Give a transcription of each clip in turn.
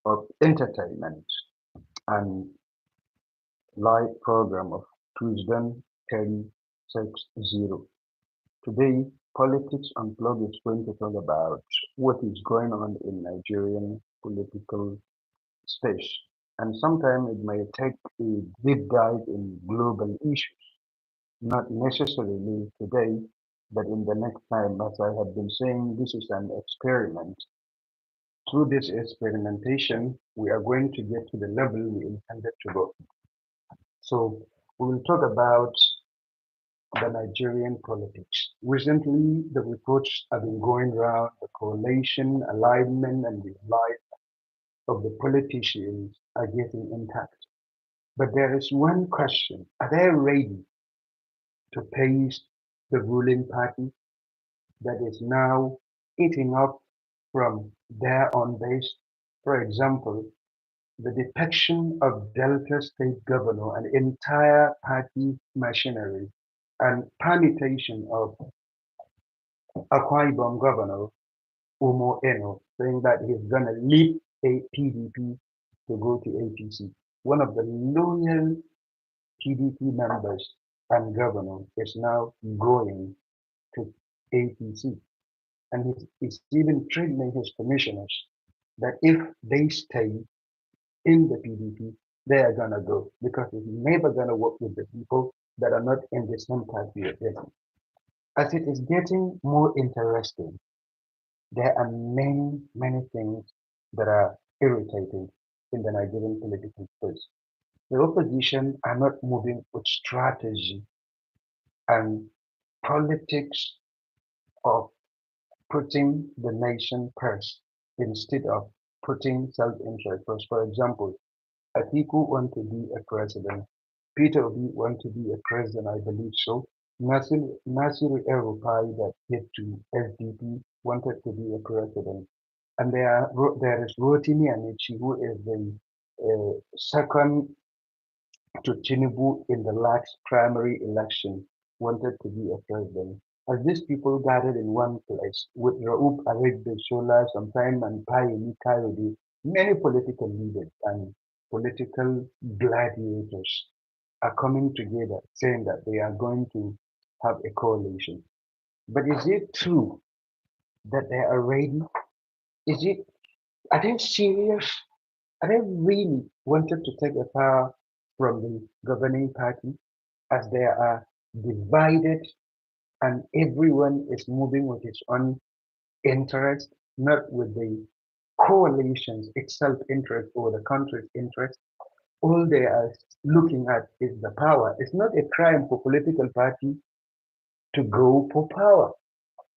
of entertainment and live program of Twisdon360. Today, Politics Unplugged is going to talk about what is going on in Nigerian political space. And sometimes it may take a deep dive in global issues, not necessarily today, but in the next time. As I have been saying, this is an experiment. Through this experimentation, we are going to get to the level we intended to go. So we will talk about the Nigerian politics. Recently, the reports have been going around the coalition, alignment, and the life of the politicians are getting intact. But there is one question. Are they ready to face the ruling party that is now eating up from their own base? For example, the depiction of Delta State Governor and entire party machinery and permutation of Akwa Ibom Governor Umo Eno saying that he's going to leave a PDP to go to APC. One of the loyal PDP members and governor is now going to APC. And he's even threatening his commissioners that if they stay in the PDP, they are going to go because he's never going to work with the people that are not in the same party with him. As it is getting more interesting, there are many, many things that are irritating in the Nigerian political space. The opposition are not moving with strategy and politics of putting the nation first instead of putting self-interest first. For example, Atiku want to be a president. Peter Obi want to be a president, I believe so. Nasir El-Rufai that get to SDP wanted to be a president. And there is Rotimi Anichi, who is the second to Tinubu in the last primary election, wanted to be a president. As these people gathered in one place with Raoub Aregbesola sometime and Payemi Kayode, many political leaders and political gladiators are coming together saying that they are going to have a coalition. But is it true that they are ready? Is it, are they serious? Are they really wanted to take the power from the governing party as they are divided and everyone is moving with its own interest, not with the coalition's itself interest or the country's interest? All they are looking at is the power. It's not a crime for political party to go for power,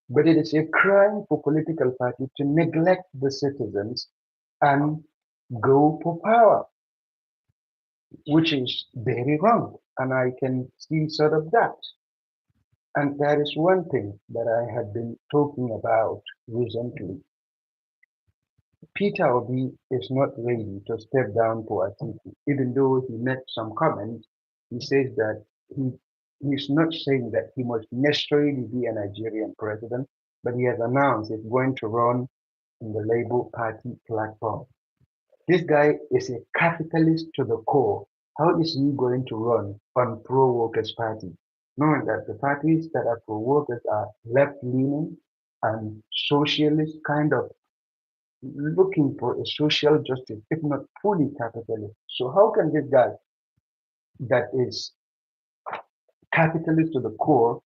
but it is a crime for political party to neglect the citizens and go for power, which is very wrong. And I can see sort of that. And there is one thing that I had been talking about recently. Peter Obi is not ready to step down for Atiku, even though he made some comments. He says that he's not saying that he must necessarily be a Nigerian president, but he has announced he's going to run in the Labour Party platform. This guy is a capitalist to the core. How is he going to run on pro-workers party? Knowing that the parties that are pro-workers are left-leaning and socialist kind of looking for a social justice, if not fully capitalist. So how can this guy that is capitalist to the core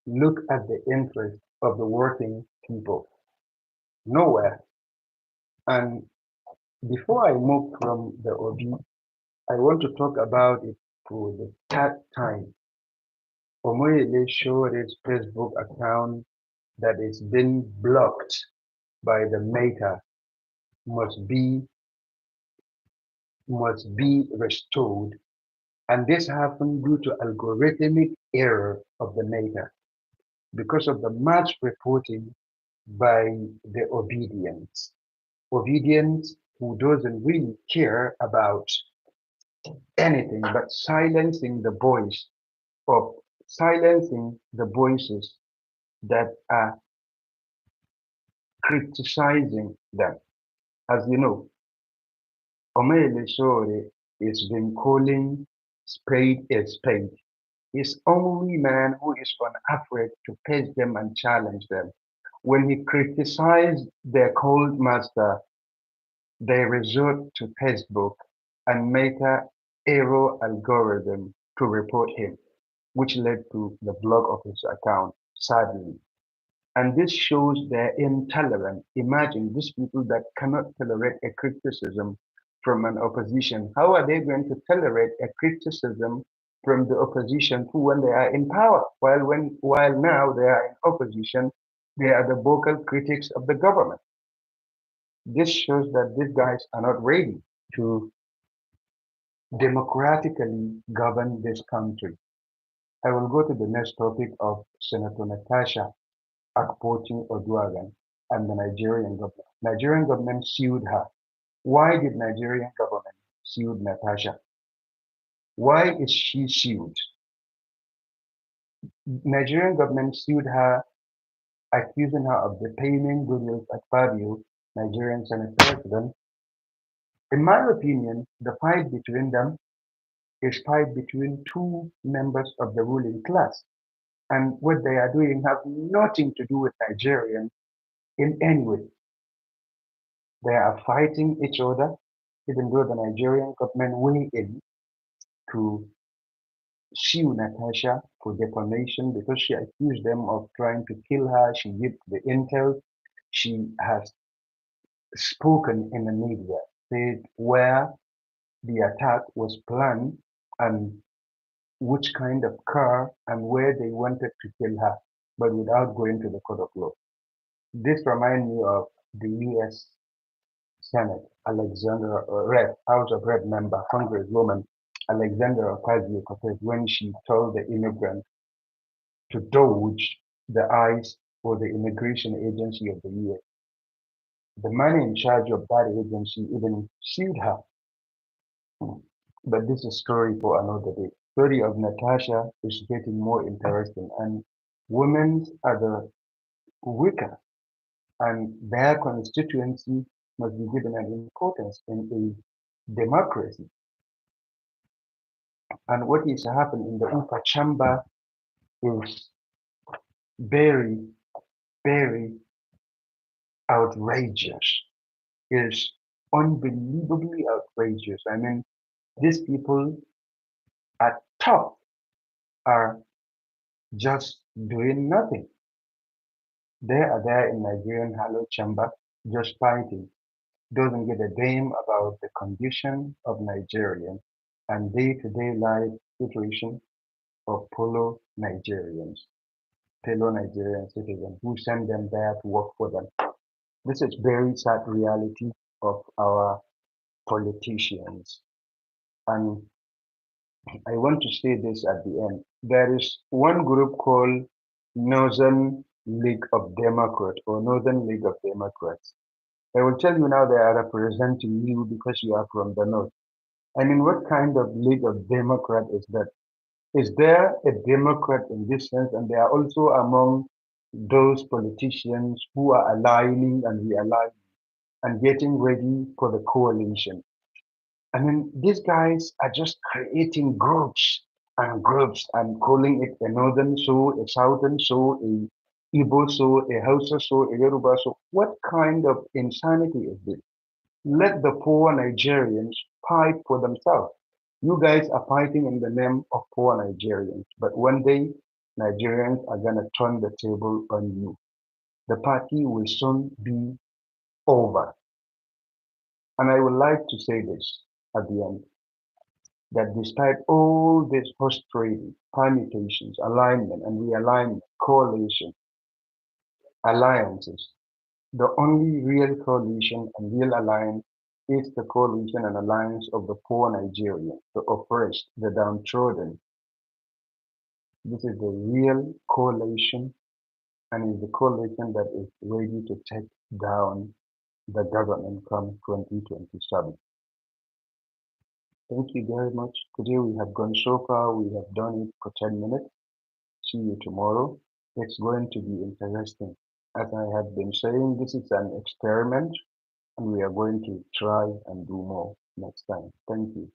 look at the interest of the working people? Nowhere. And before I move from the OB, I want to talk about it for the third time. Omoyele showed his Facebook account that is being blocked by the Meta must be restored, and this happened due to algorithmic error of the Meta because of the mass reporting by the obedience who doesn't really care about anything but of silencing the voices that are criticizing them. As you know, Omele Sore is been calling spade a spade. He's only man who is unafraid to face them and challenge them. When he criticized their cold master, they resort to Facebook and Meta Aero algorithm to report him, which led to the block of his account, sadly. And this shows their intolerance. Imagine these people that cannot tolerate a criticism from an opposition. How are they going to tolerate a criticism from the opposition who, when they are in power? While now they are in opposition, they are the vocal critics of the government. This shows that these guys are not ready to democratically govern this country. I will go to the next topic of Senator Natasha Akpoti Oduagan and the Nigerian government. Nigerian government sued her. Why did Nigerian government sue Natasha? Why is she sued? Nigerian government sued her, accusing her of defaming goodwill at Fabio, Nigerian Senate President. In my opinion, the fight between them is fight between two members of the ruling class. And what they are doing have nothing to do with Nigerians in any way. They are fighting each other, even though the Nigerian government weigh in to sue Natasha for defamation because she accused them of trying to kill her. She gave the intel. She has spoken in the media, said where the attack was planned and which kind of car and where they wanted to kill her, but without going to the court of law. This reminds me of the U.S. Senate, Alexandra Rep, House of Rep member, Congresswoman Alexandra Ocasio-Cortez, when she told the immigrant to dodge the ICE or the immigration agency of the US. The man in charge of that agency even sued her. But this is a story for another day. Story of Natasha is getting more interesting, and women are the weaker, and their constituency must be given an importance in a democracy. And what is happening in the upper chamber is very, very outrageous. Is unbelievably outrageous. I mean, these people at top are just doing nothing. They are there in Nigerian Hello Chamber just fighting. Doesn't give a damn about the condition of Nigerians and day-to-day life situation of fellow Nigerian citizens who send them there to work for them. This is very sad reality of our politicians. And I want to say this at the end. There is one group called Northern League of Democrats or Northern League of Democrats. I will tell you now they are representing you because you are from the North. I mean, what kind of League of Democrat is that? Is there a Democrat in this sense? And they are also among those politicians who are aligning and realigning and getting ready for the coalition. I mean, these guys are just creating groups and calling it a northern show, a southern show, a Igbo show, a Hausa show, a Yoruba show. What kind of insanity is this? Let the poor Nigerians fight for themselves. You guys are fighting in the name of poor Nigerians, but one day Nigerians are gonna turn the table on you. The party will soon be over. And I would like to say this at the end that despite all this frustrating permutations, alignment and realignment, coalition, alliances, the only real coalition and real alliance is the coalition and alliance of the poor Nigerians, the oppressed, the downtrodden. This is the real coalition and is the coalition that is ready to take down the government come 2027. Thank you very much. Today we have gone so far. We have done it for 10 minutes. See you tomorrow. It's going to be interesting. As I have been saying, this is an experiment and we are going to try and do more. next time. Thank you.